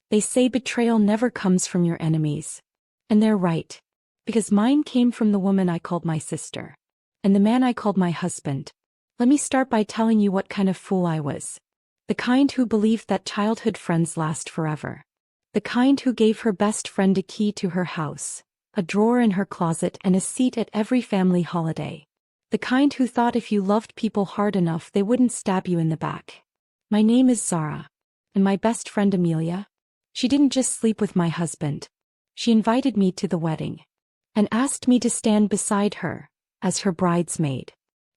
They say betrayal never comes from your enemies. And they're right. Because mine came from the woman I called my sister. And the man I called my husband. Let me start by telling you what kind of fool I was. The kind who believed that childhood friends last forever. The kind who gave her best friend a key to her house, a drawer in her closet, and a seat at every family holiday. The kind who thought if you loved people hard enough they wouldn't stab you in the back. My name is Zara. And my best friend Amelia? She didn't just sleep with my husband. She invited me to the wedding. And asked me to stand beside her, as her bridesmaid.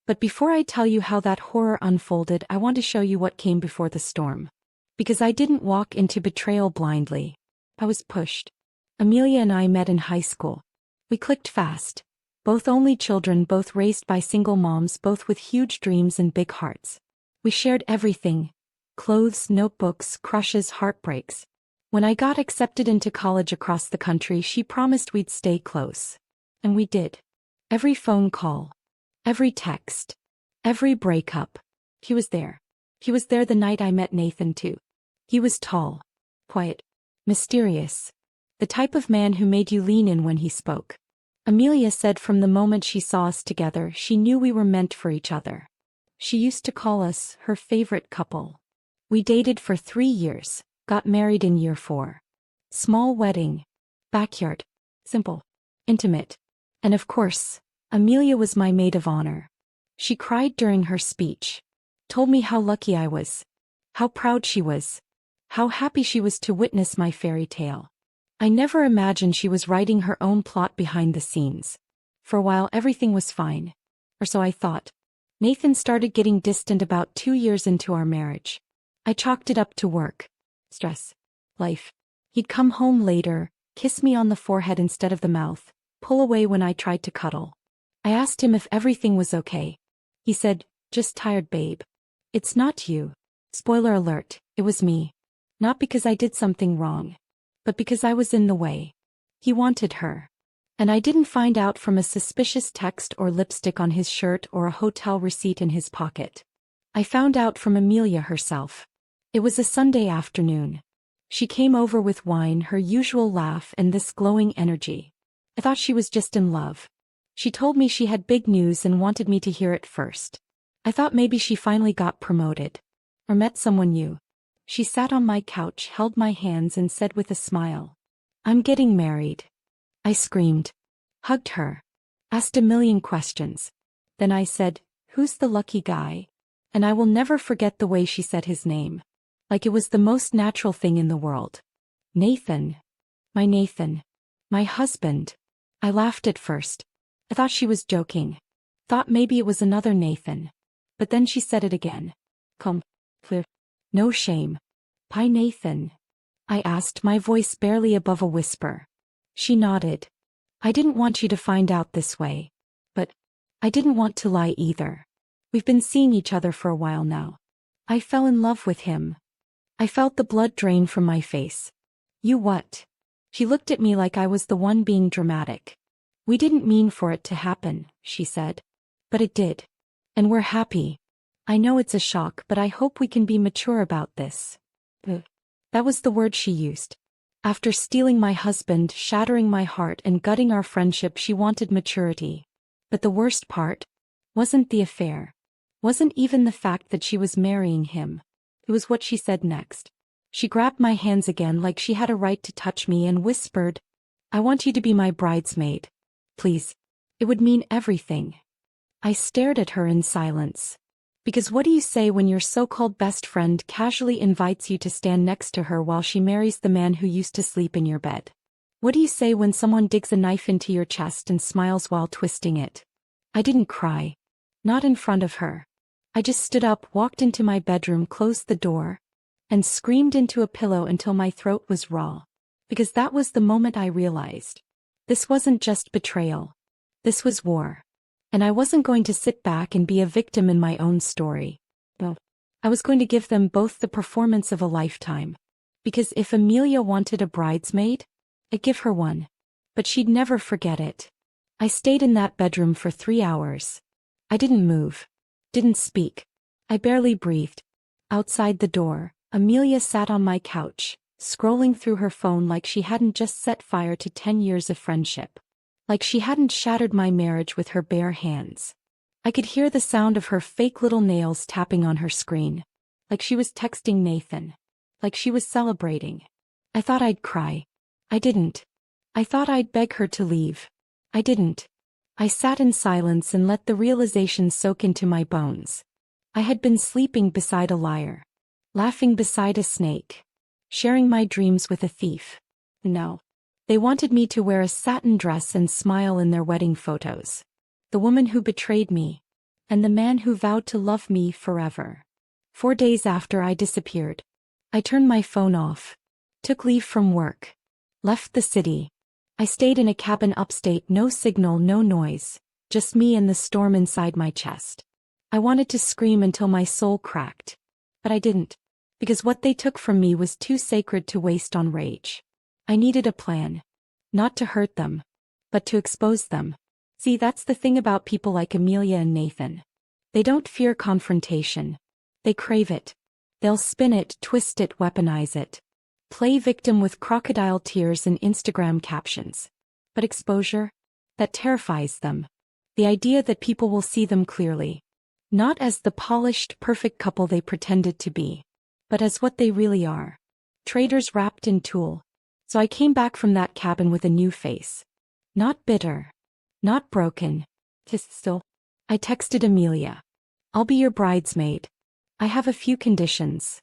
But before I tell you how that horror unfolded, I want to show you what came before the storm. Because I didn't walk into betrayal blindly. I was pushed. Amelia and I met in high school. We clicked fast. Both only children, both raised by single moms, both with huge dreams and big hearts. We shared everything. Clothes, notebooks, crushes, heartbreaks. When I got accepted into college across the country, she promised we'd stay close. And we did. Every phone call. Every text. Every breakup. He was there. He was there the night I met Nathan too. He was tall. Quiet. Mysterious. The type of man who made you lean in when he spoke. Amelia said from the moment she saw us together, she knew we were meant for each other. She used to call us her favorite couple. We dated for 3 years, got married in year 4. Small wedding. Backyard. Simple. Intimate. And of course, Amelia was my maid of honor. She cried during her speech. Told me how lucky I was. How proud she was. How happy she was to witness my fairy tale. I never imagined she was writing her own plot behind the scenes. For a while everything was fine. Or so I thought. Nathan started getting distant about 2 years into our marriage. I chalked it up to work. Stress. Life. He'd come home later, kiss me on the forehead instead of the mouth, pull away when I tried to cuddle. I asked him if everything was okay. He said, "Just tired, babe. It's not you." Spoiler alert, it was me. Not because I did something wrong. But because I was in the way. He wanted her. And I didn't find out from a suspicious text or lipstick on his shirt or a hotel receipt in his pocket. I found out from Amelia herself. It was a Sunday afternoon. She came over with wine, her usual laugh, and this glowing energy. I thought she was just in love. She told me she had big news and wanted me to hear it first. I thought maybe she finally got promoted. Or met someone new. She sat on my couch, held my hands, and said with a smile, "I'm getting married." I screamed. Hugged her. Asked a million questions. Then I said, "Who's the lucky guy?" And I will never forget the way she said his name. Like it was the most natural thing in the world. Nathan. My Nathan. My husband. I laughed at first. I thought she was joking. Thought maybe it was another Nathan. But then she said it again. Come. Clear. No shame. "Hi, Nathan?" I asked, my voice barely above a whisper. She nodded. "I didn't want you to find out this way. But I didn't want to lie either. We've been seeing each other for a while now. I fell in love with him." I felt the blood drain from my face. "You what?" She looked at me like I was the one being dramatic. "We didn't mean for it to happen," she said. "But it did. And we're happy. I know it's a shock, but I hope we can be mature about this." That was the word she used. After stealing my husband, shattering my heart, and gutting our friendship, she wanted maturity. But the worst part wasn't the affair. Wasn't even the fact that she was marrying him. It was what she said next. She grabbed my hands again like she had a right to touch me and whispered, "I want you to be my bridesmaid. Please. It would mean everything." I stared at her in silence. Because what do you say when your so-called best friend casually invites you to stand next to her while she marries the man who used to sleep in your bed? What do you say when someone digs a knife into your chest and smiles while twisting it? I didn't cry. Not in front of her. I just stood up, walked into my bedroom, closed the door, and screamed into a pillow until my throat was raw. Because that was the moment I realized. This wasn't just betrayal. This was war. And I wasn't going to sit back and be a victim in my own story. No. I was going to give them both the performance of a lifetime. Because if Amelia wanted a bridesmaid, I'd give her one. But she'd never forget it. I stayed in that bedroom for 3 hours. I didn't move. Didn't speak. I barely breathed. Outside the door, Amelia sat on my couch, scrolling through her phone like she hadn't just set fire to 10 years of friendship. Like she hadn't shattered my marriage with her bare hands. I could hear the sound of her fake little nails tapping on her screen. Like she was texting Nathan. Like she was celebrating. I thought I'd cry. I didn't. I thought I'd beg her to leave. I didn't. I sat in silence and let the realization soak into my bones. I had been sleeping beside a liar. Laughing beside a snake. Sharing my dreams with a thief. No. They wanted me to wear a satin dress and smile in their wedding photos. The woman who betrayed me. And the man who vowed to love me forever. 4 days after I disappeared, I turned my phone off. Took leave from work. Left the city. I stayed in a cabin upstate, no signal, no noise. Just me and the storm inside my chest. I wanted to scream until my soul cracked. But I didn't. Because what they took from me was too sacred to waste on rage. I needed a plan. Not to hurt them. But to expose them. See, that's the thing about people like Amelia and Nathan. They don't fear confrontation. They crave it. They'll spin it, twist it, weaponize it. Play victim with crocodile tears and Instagram captions. But exposure? That terrifies them. The idea that people will see them clearly. Not as the polished, perfect couple they pretended to be. But as what they really are. Traitors wrapped in tulle. So I came back from that cabin with a new face. Not bitter. Not broken. Still. I texted Amelia. I'll be your bridesmaid. I have a few conditions.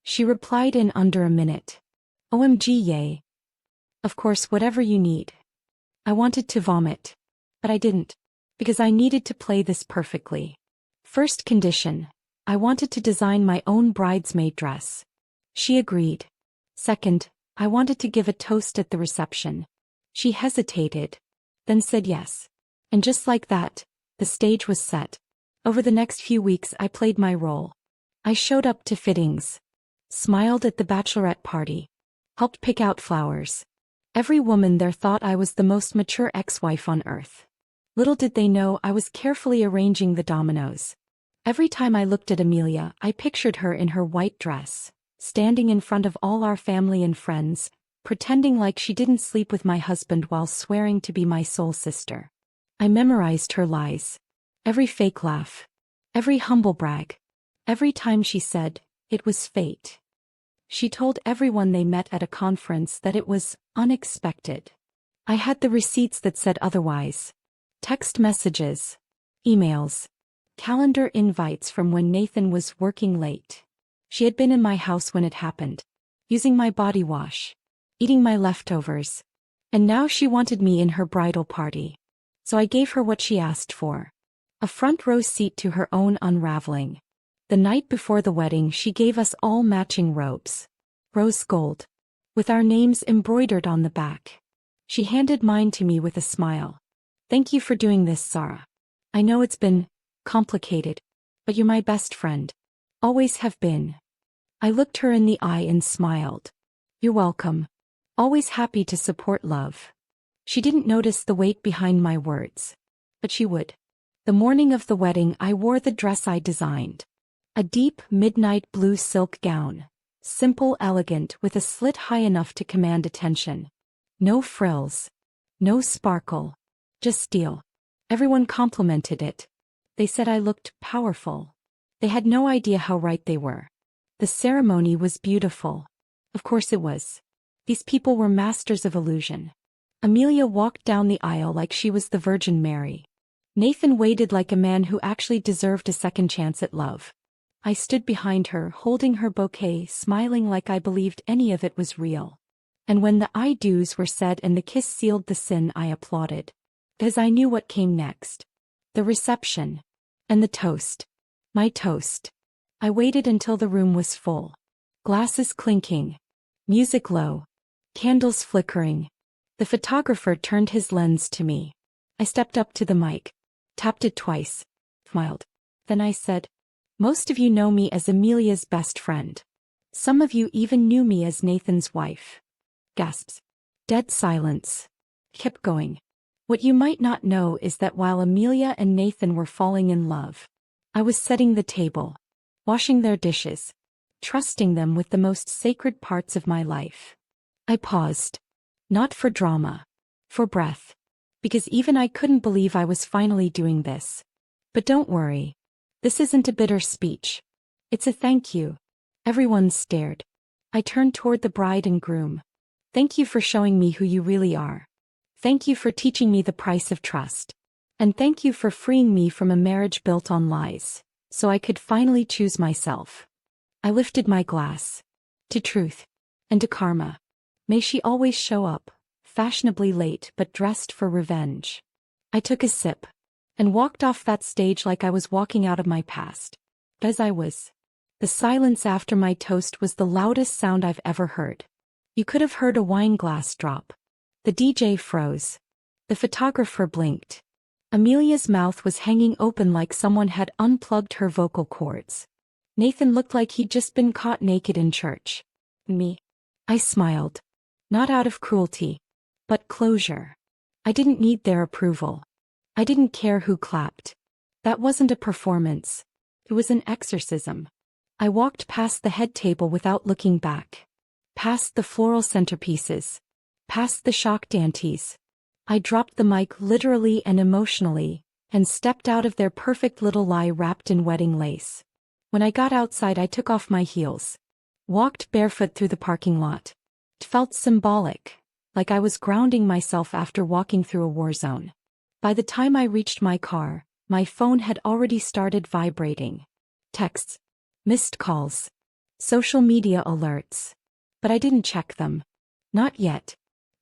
She replied in under a minute. OMG, yay. Of course, whatever you need. I wanted to vomit. But I didn't. Because I needed to play this perfectly. First condition. I wanted to design my own bridesmaid dress. She agreed. Second, I wanted to give a toast at the reception. She hesitated. Then said yes. And just like that, the stage was set. Over the next few weeks I played my role. I showed up to fittings. Smiled at the bachelorette party. Helped pick out flowers. Every woman there thought I was the most mature ex-wife on earth. Little did they know I was carefully arranging the dominoes. Every time I looked at Amelia, I pictured her in her white dress, standing in front of all our family and friends, pretending like she didn't sleep with my husband while swearing to be my soul sister. I memorized her lies. Every fake laugh. Every humble brag. Every time she said, it was fate. She told everyone they met at a conference that it was unexpected. I had the receipts that said otherwise. Text messages. Emails. Calendar invites from when Nathan was working late. She had been in my house when it happened. Using my body wash. Eating my leftovers. And now she wanted me in her bridal party. So I gave her what she asked for. A front row seat to her own unraveling. The night before the wedding she gave us all matching robes. Rose gold. With our names embroidered on the back. She handed mine to me with a smile. Thank you for doing this, Sarah. I know it's been complicated. But you're my best friend. Always have been. I looked her in the eye and smiled. You're welcome. Always happy to support love. She didn't notice the weight behind my words. But she would. The morning of the wedding I wore the dress I designed. A deep midnight blue silk gown. Simple, elegant, with a slit high enough to command attention. No frills. No sparkle. Just steel. Everyone complimented it. They said I looked powerful. They had no idea how right they were. The ceremony was beautiful. Of course it was. These people were masters of illusion. Amelia walked down the aisle like she was the Virgin Mary. Nathan waited like a man who actually deserved a second chance at love. I stood behind her, holding her bouquet, smiling like I believed any of it was real. And when the I do's were said and the kiss sealed the sin, I applauded. Because I knew what came next. The reception. And the toast. My toast. I waited until the room was full. Glasses clinking. Music low. Candles flickering. The photographer turned his lens to me. I stepped up to the mic. Tapped it twice. Smiled. Then I said, most of you know me as Amelia's best friend. Some of you even knew me as Nathan's wife. Gasps. Dead silence. Kept going. What you might not know is that while Amelia and Nathan were falling in love, I was setting the table. Washing their dishes. trusting them with the most sacred parts of my life. I paused. Not for drama. For breath. Because even I couldn't believe I was finally doing this. But don't worry. This isn't a bitter speech. It's a thank you. Everyone stared. I turned toward the bride and groom. Thank you for showing me who you really are. Thank you for teaching me the price of trust. And thank you for freeing me from a marriage built on lies, so I could finally choose myself. I lifted my glass. To truth. And to karma. May she always show up, fashionably late but dressed for revenge. I took a sip. And walked off that stage like I was walking out of my past. As I was. The silence after my toast was the loudest sound I've ever heard. You could have heard a wine glass drop. The DJ froze. The photographer blinked. Amelia's mouth was hanging open like someone had unplugged her vocal cords. Nathan looked like he'd just been caught naked in church. Me. I smiled. Not out of cruelty. But closure. I didn't need their approval. I didn't care who clapped. That wasn't a performance. It was an exorcism. I walked past the head table without looking back. Past the floral centerpieces. Past the shocked aunties. I dropped the mic literally and emotionally, and stepped out of their perfect little lie wrapped in wedding lace. When I got outside I took off my heels. Walked barefoot through the parking lot. It felt symbolic, like I was grounding myself after walking through a war zone. By the time I reached my car, my phone had already started vibrating. Texts. Missed calls. Social media alerts. But I didn't check them. Not yet.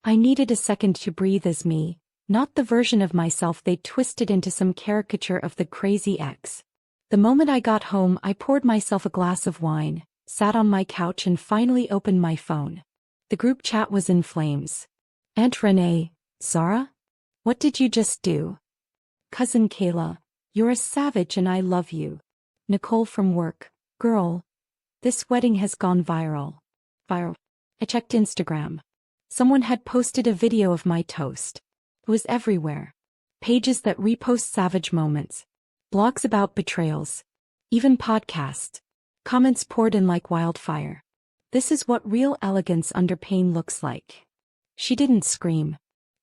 I needed a second to breathe as me, not the version of myself they twisted into some caricature of the crazy ex. The moment I got home I poured myself a glass of wine, sat on my couch and finally opened my phone. The group chat was in flames. Aunt Renee, Zara? What did you just do? Cousin Kayla, you're a savage and I love you. Nicole from work, girl. This wedding has gone viral. Viral. I checked Instagram. Someone had posted a video of my toast. It was everywhere. Pages that repost savage moments. Blogs about betrayals. Even podcasts. Comments poured in like wildfire. This is what real elegance under pain looks like. She didn't scream.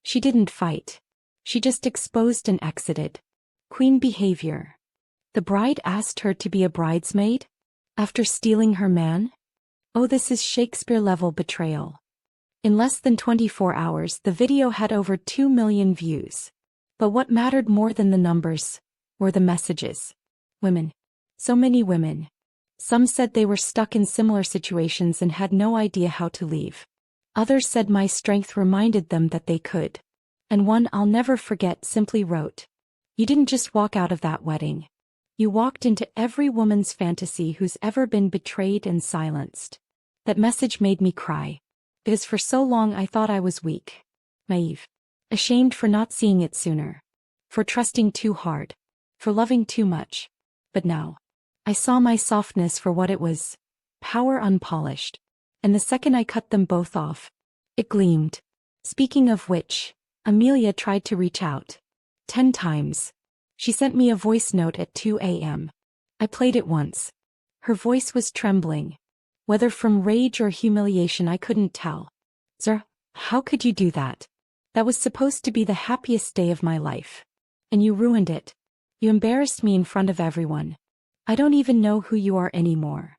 She didn't fight. She just exposed and exited. Queen behavior. The bride asked her to be a bridesmaid? After stealing her man? Oh, this is Shakespeare-level betrayal. In less than 24 hours the video had over 2 million views. But what mattered more than the numbers were the messages. Women. So many women. Some said they were stuck in similar situations and had no idea how to leave. Others said my strength reminded them that they could. And one I'll never forget simply wrote, "You didn't just walk out of that wedding. You walked into every woman's fantasy who's ever been betrayed and silenced." That message made me cry. Because for so long I thought I was weak. Naive. Ashamed for not seeing it sooner. For trusting too hard. For loving too much. But now. I saw my softness for what it was. Power unpolished. And the second I cut them both off, it gleamed. Speaking of which, Amelia tried to reach out. 10 times. She sent me a voice note at 2 a.m. I played it once. Her voice was trembling. Whether from rage or humiliation I couldn't tell. Zara, how could you do that? That was supposed to be the happiest day of my life. And you ruined it. You embarrassed me in front of everyone. I don't even know who you are anymore.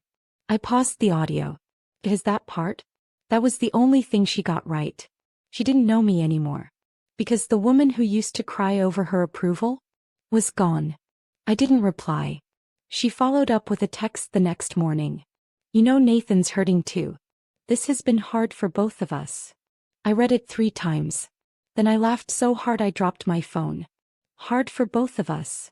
I paused the audio. Because that part? That was the only thing she got right. She didn't know me anymore. Because the woman who used to cry over her approval was gone. I didn't reply. She followed up with a text the next morning. You know Nathan's hurting too. This has been hard for both of us. I read it 3 times. Then I laughed so hard I dropped my phone. Hard for both of us.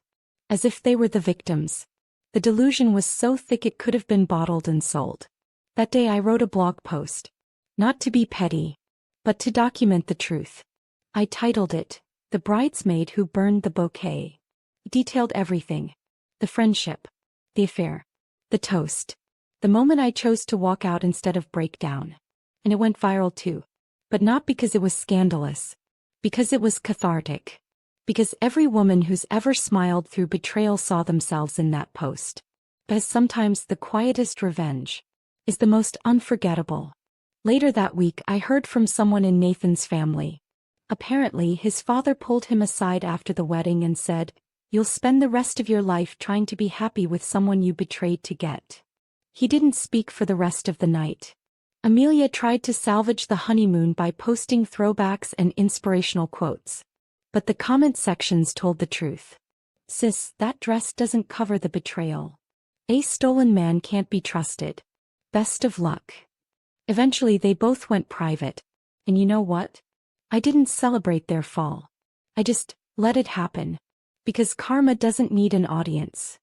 As if they were the victims. The delusion was so thick it could have been bottled and sold. That day I wrote a blog post. Not to be petty. But to document the truth. I titled it, "The Bridesmaid Who Burned the Bouquet." It detailed everything. The friendship. The affair. The toast. The moment I chose to walk out instead of break down. And it went viral too. But not because it was scandalous. Because it was cathartic. Because every woman who's ever smiled through betrayal saw themselves in that post. Because sometimes the quietest revenge is the most unforgettable. Later that week, I heard from someone in Nathan's family. Apparently, his father pulled him aside after the wedding and said, "You'll spend the rest of your life trying to be happy with someone you betrayed to get." He didn't speak for the rest of the night. Amelia tried to salvage the honeymoon by posting throwbacks and inspirational quotes. But the comment sections told the truth. "Sis, that dress doesn't cover the betrayal. A stolen man can't be trusted. Best of luck." Eventually they both went private. And you know what? I didn't celebrate their fall. I just let it happen. Because karma doesn't need an audience.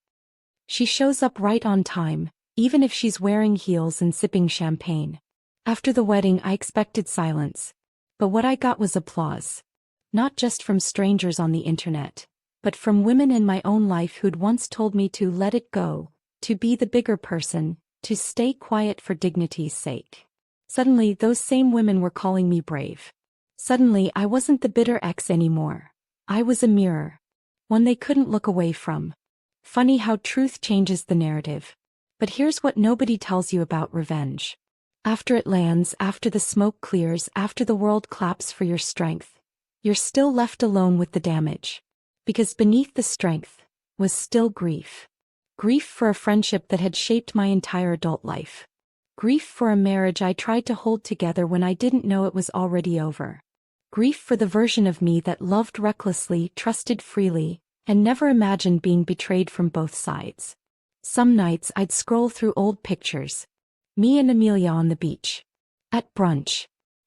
She shows up right on time, even if she's wearing heels and sipping champagne. After the wedding I expected silence. But what I got was applause. Not just from strangers on the internet, but from women in my own life who'd once told me to let it go, to be the bigger person, to stay quiet for dignity's sake. Suddenly those same women were calling me brave. Suddenly I wasn't the bitter ex anymore. I was a mirror. One they couldn't look away from. Funny how truth changes the narrative. But here's what nobody tells you about revenge. After it lands, after the smoke clears, after the world claps for your strength, you're still left alone with the damage. Because beneath the strength was still grief. Grief for a friendship that had shaped my entire adult life. Grief for a marriage I tried to hold together when I didn't know it was already over. Grief for the version of me that loved recklessly, trusted freely, and never imagined being betrayed from both sides. Some nights I'd scroll through old pictures. Me and Amelia on the beach. At brunch.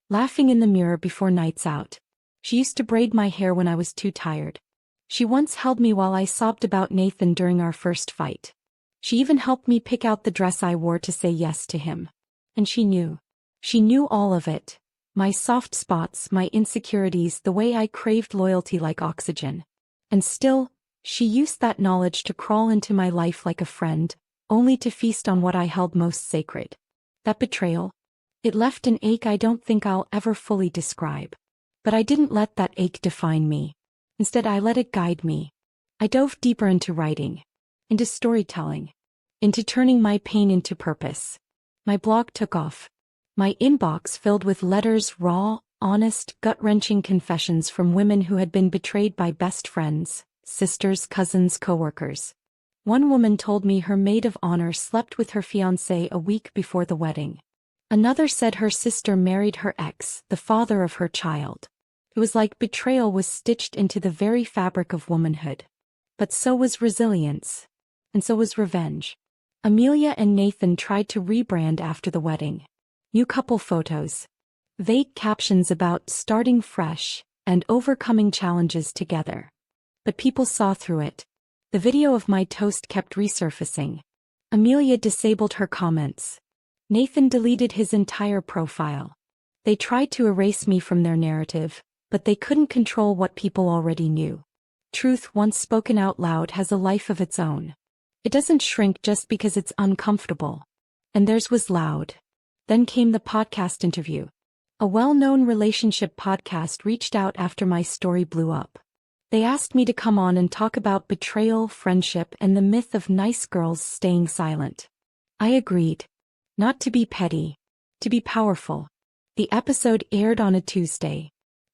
Laughing in the mirror before nights out. She used to braid my hair when I was too tired. She once held me while I sobbed about Nathan during our first fight. She even helped me pick out the dress I wore to say yes to him. And she knew. She knew all of it. My soft spots, my insecurities, the way I craved loyalty like oxygen. And still, she used that knowledge to crawl into my life like a friend, only to feast on what I held most sacred. That betrayal. It left an ache I don't think I'll ever fully describe. But I didn't let that ache define me. Instead I let it guide me. I dove deeper into writing. Into storytelling. Into turning my pain into purpose. My blog took off. My inbox filled with letters, raw, honest, gut-wrenching confessions from women who had been betrayed by best friends, sisters, cousins, coworkers. One woman told me her maid of honor slept with her fiancé a week before the wedding. Another said her sister married her ex, the father of her child. It was like betrayal was stitched into the very fabric of womanhood. But so was resilience. And so was revenge. Amelia and Nathan tried to rebrand after the wedding. New couple photos. Vague captions about starting fresh and overcoming challenges together. But people saw through it. The video of my toast kept resurfacing. Amelia disabled her comments. Nathan deleted his entire profile. They tried to erase me from their narrative, but they couldn't control what people already knew. Truth once spoken out loud has a life of its own. It doesn't shrink just because it's uncomfortable. And theirs was loud. Then came the podcast interview. A well-known relationship podcast reached out after my story blew up. They asked me to come on and talk about betrayal, friendship, and the myth of nice girls staying silent. I agreed. Not to be petty. To be powerful. The episode aired on a Tuesday.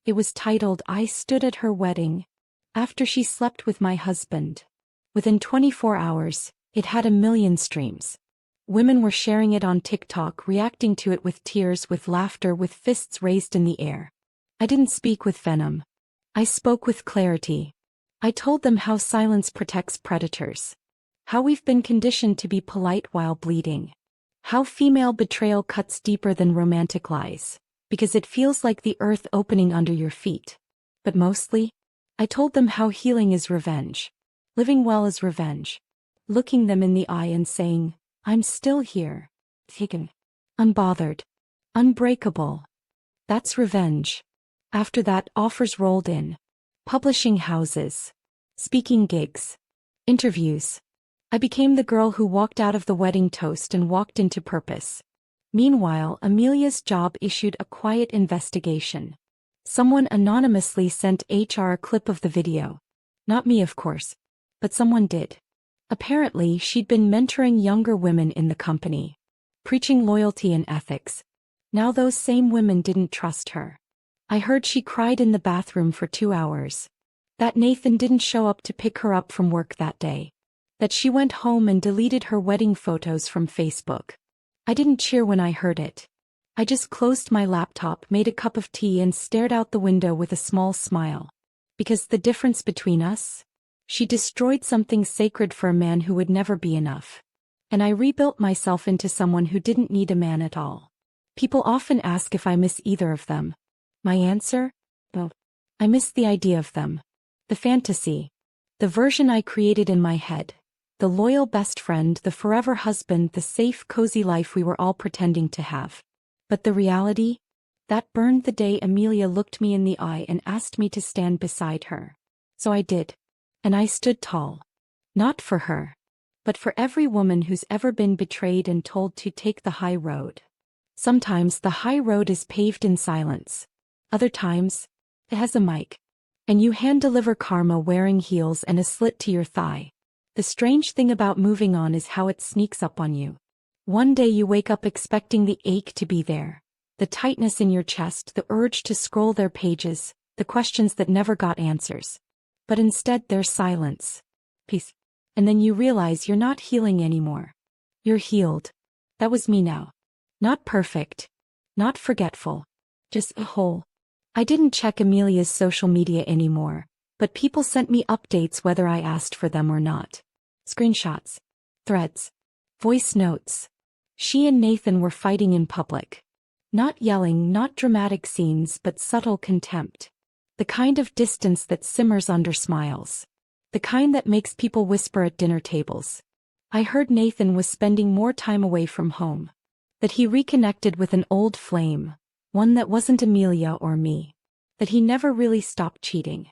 It was titled "I Stood at Her Wedding After She Slept with My Husband." Within 24 hours, it had 1 million streams. Women were sharing it on TikTok, reacting to it with tears, with laughter, with fists raised in the air. I didn't speak with venom. I spoke with clarity. I told them how silence protects predators. How we've been conditioned to be polite while bleeding. How female betrayal cuts deeper than romantic lies, because it feels like the earth opening under your feet. But mostly, I told them how healing is revenge. Living well is revenge. Looking them in the eye and saying, "I'm still here. Taken. Unbothered. Unbreakable." That's revenge. After that, offers rolled in. Publishing houses. Speaking gigs. Interviews. I became the girl who walked out of the wedding toast and walked into purpose. Meanwhile, Amelia's job issued a quiet investigation. Someone anonymously sent HR a clip of the video. Not me, of course. But someone did. Apparently, she'd been mentoring younger women in the company. preaching loyalty and ethics. Now those same women didn't trust her. I heard she cried in the bathroom for 2 hours. That Nathan didn't show up to pick her up from work that day. That she went home and deleted her wedding photos from Facebook. I didn't cheer when I heard it. I just closed my laptop, made a cup of tea and stared out the window with a small smile. Because the difference between us? She destroyed something sacred for a man who would never be enough. And I rebuilt myself into someone who didn't need a man at all. People often ask if I miss either of them. My answer? Well, I miss the idea of them. The fantasy. The version I created in my head. The loyal best friend, the forever husband, the safe, cozy life we were all pretending to have. But the reality? That burned the day Amelia looked me in the eye and asked me to stand beside her. So I did. And I stood tall. Not for her. But for every woman who's ever been betrayed and told to take the high road. Sometimes the high road is paved in silence. Other times, it has a mic. And you hand-deliver karma wearing heels and a slit to your thigh. The strange thing about moving on is how it sneaks up on you. One day you wake up expecting the ache to be there. The tightness in your chest, the urge to scroll their pages, the questions that never got answers. But instead there's silence. Peace. And then you realize you're not healing anymore. You're healed. That was me now. Not perfect. Not forgetful. Just a whole. I didn't check Amelia's social media anymore, but people sent me updates whether I asked for them or not. Screenshots. Threads. Voice notes. She and Nathan were fighting in public. Not yelling, not dramatic scenes, but subtle contempt. The kind of distance that simmers under smiles. The kind that makes people whisper at dinner tables. I heard Nathan was spending more time away from home. That he reconnected with an old flame, one that wasn't Amelia or me. That he never really stopped cheating.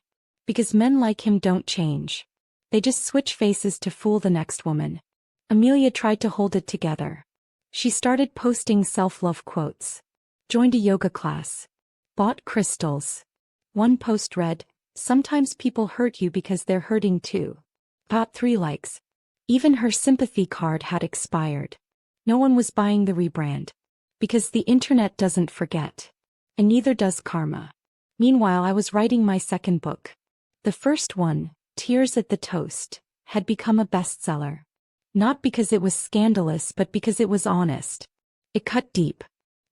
Because men like him don't change. They just switch faces to fool the next woman. Amelia tried to hold it together. She started posting self-love quotes. Joined a yoga class. Bought crystals. One post read, "Sometimes people hurt you because they're hurting too." Got 3 likes. Even her sympathy card had expired. No one was buying the rebrand. Because the internet doesn't forget. And neither does karma. Meanwhile, I was writing my second book. The first one, Tears at the Toast, had become a bestseller. Not because it was scandalous but because it was honest. It cut deep.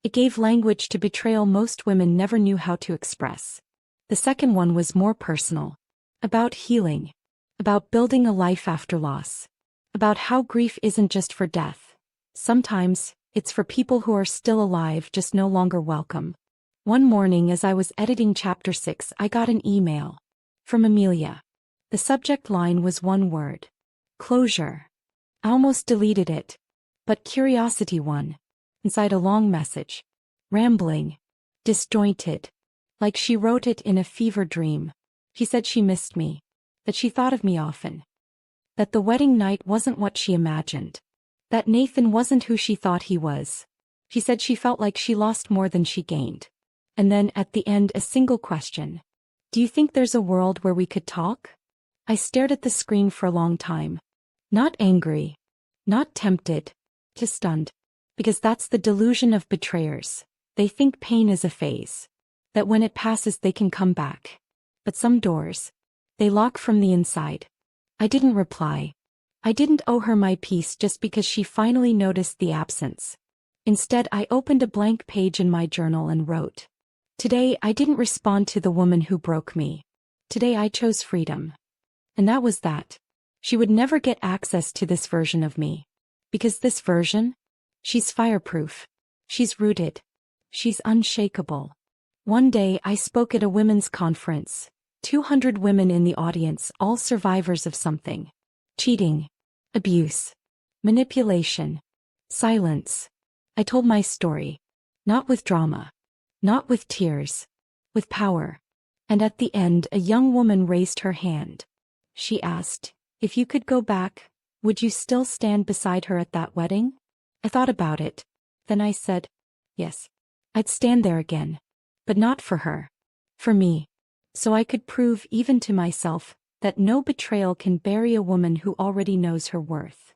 It gave language to betrayal most women never knew how to express. The second one was more personal. About healing. About building a life after loss. About how grief isn't just for death. Sometimes, it's for people who are still alive just no longer welcome. One morning as I was editing chapter 6, I got an email. From Amelia. The subject line was one word. Closure. I almost deleted it. But curiosity won. Inside a long message. Rambling. Disjointed. Like she wrote it in a fever dream. She said she missed me. That she thought of me often. That the wedding night wasn't what she imagined. That Nathan wasn't who she thought he was. She said she felt like she lost more than she gained. And then at the end a single question. Do you think there's a world where we could talk? I stared at the screen for a long time. Not angry. Not tempted. Just stunned. Because that's the delusion of betrayers. They think pain is a phase. That when it passes they can come back. But some doors. They lock from the inside. I didn't reply. I didn't owe her my peace just because she finally noticed the absence. Instead I opened a blank page in my journal and wrote. Today I didn't respond to the woman who broke me. Today I chose freedom. And that was that. She would never get access to this version of me. Because this version? She's fireproof. She's rooted. She's unshakable. One day I spoke at a women's conference. 200 women in the audience, all survivors of something. Cheating. Abuse. Manipulation. Silence. I told my story. Not with drama. Not with tears. With power. And at the end a young woman raised her hand. She asked, if you could go back, would you still stand beside her at that wedding? I thought about it. Then I said, yes. I'd stand there again. But not for her. For me. So I could prove even to myself that no betrayal can bury a woman who already knows her worth.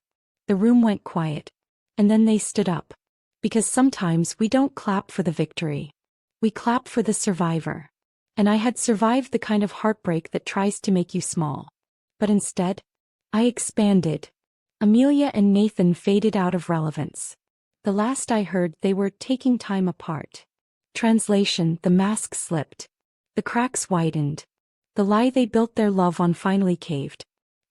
The room went quiet. And then they stood up. Because sometimes we don't clap for the victory. We clap for the survivor. And I had survived the kind of heartbreak that tries to make you small. But instead, I expanded. Amelia and Nathan faded out of relevance. The last I heard, they were taking time apart. Translation: the mask slipped. The cracks widened. The lie they built their love on finally caved.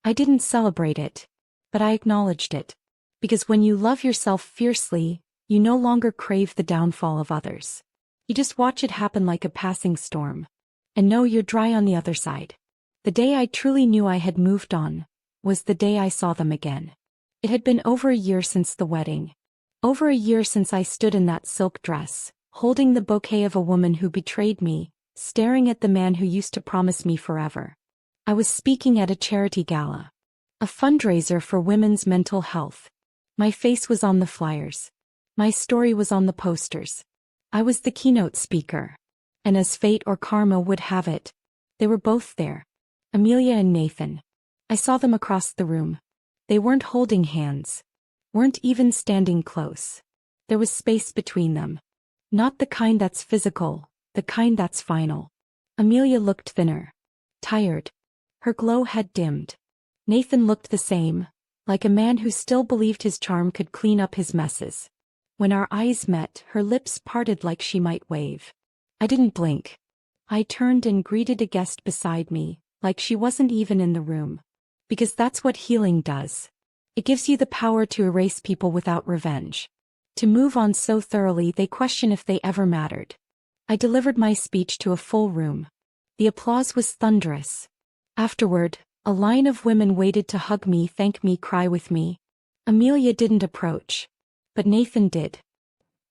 I didn't celebrate it, but I acknowledged it. Because when you love yourself fiercely, you no longer crave the downfall of others. You just watch it happen like a passing storm. And know you're dry on the other side. The day I truly knew I had moved on was the day I saw them again. It had been over a year since the wedding. Over a year since I stood in that silk dress, holding the bouquet of a woman who betrayed me, staring at the man who used to promise me forever. I was speaking at a charity gala. A fundraiser for women's mental health. My face was on the flyers. My story was on the posters. I was the keynote speaker. And as fate or karma would have it, they were both there. Amelia and Nathan. I saw them across the room. They weren't holding hands. Weren't even standing close. There was space between them. Not the kind that's physical, the kind that's final. Amelia looked thinner. Tired. Her glow had dimmed. Nathan looked the same, like a man who still believed his charm could clean up his messes. When our eyes met, her lips parted like she might wave. I didn't blink. I turned and greeted a guest beside me, like she wasn't even in the room. Because that's what healing does. It gives you the power to erase people without revenge. To move on so thoroughly they question if they ever mattered. I delivered my speech to a full room. The applause was thunderous. Afterward, a line of women waited to hug me, thank me, cry with me. Amelia didn't approach. But Nathan did.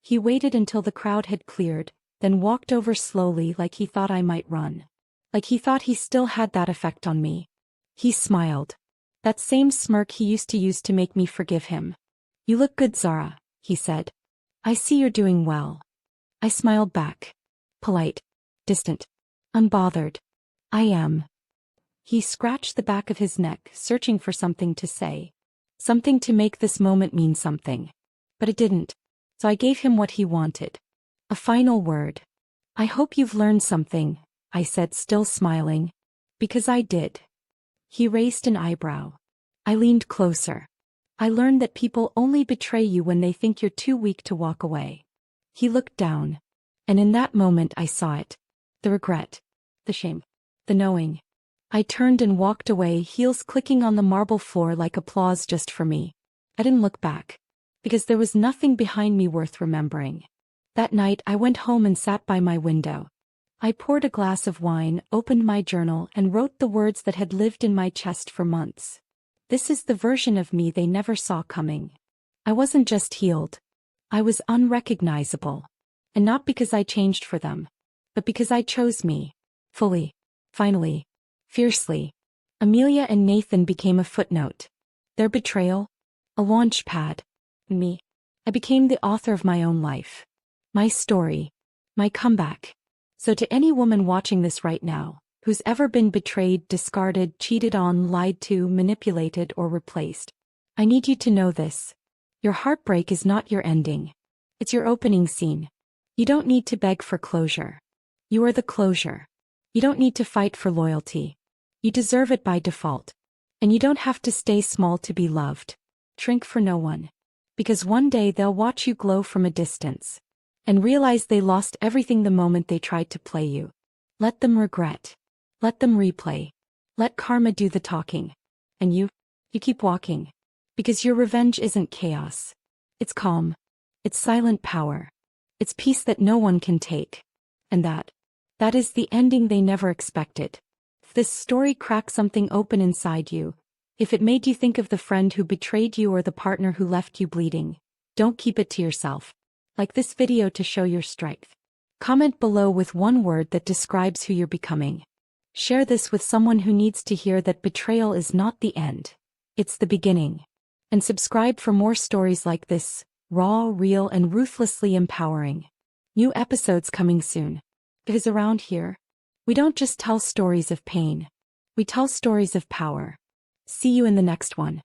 He waited until the crowd had cleared, then walked over slowly like he thought I might run. Like he thought he still had that effect on me. He smiled. That same smirk he used to use to make me forgive him. You look good, Zara, he said. I see you're doing well. I smiled back. Polite. Distant. Unbothered. I am. He scratched the back of his neck, searching for something to say. Something to make this moment mean something. But it didn't. So I gave him what he wanted. A final word. I hope you've learned something, I said, still smiling. Because I did. He raised an eyebrow. I leaned closer. I learned that people only betray you when they think you're too weak to walk away. He looked down. And in that moment I saw it. The regret. The shame. The knowing. I turned and walked away, heels clicking on the marble floor like applause just for me. I didn't look back. Because there was nothing behind me worth remembering. That night I went home and sat by my window. I poured a glass of wine, opened my journal, and wrote the words that had lived in my chest for months. This is the version of me they never saw coming. I wasn't just healed. I was unrecognizable. And not because I changed for them. But because I chose me. Fully. Finally. Fiercely. Amelia and Nathan became a footnote. Their betrayal? A launch pad. Me. I became the author of my own life. My story. My comeback. So to any woman watching this right now, who's ever been betrayed, discarded, cheated on, lied to, manipulated, or replaced, I need you to know this. Your heartbreak is not your ending. It's your opening scene. You don't need to beg for closure. You are the closure. You don't need to fight for loyalty. You deserve it by default. And you don't have to stay small to be loved. Shrink for no one. Because one day they'll watch you glow from a distance. And realize they lost everything the moment they tried to play you. Let them regret. Let them replay. Let karma do the talking. And you keep walking. Because your revenge isn't chaos. It's calm. It's silent power. It's peace that no one can take. And that is the ending they never expected. If this story cracked something open inside you, if it made you think of the friend who betrayed you or the partner who left you bleeding, don't keep it to yourself. Like this video to show your strength. Comment below with one word that describes who you're becoming. Share this with someone who needs to hear that betrayal is not the end. It's the beginning. And subscribe for more stories like this, raw, real, and ruthlessly empowering. New episodes coming soon. Because around here, we don't just tell stories of pain. We tell stories of power. See you in the next one.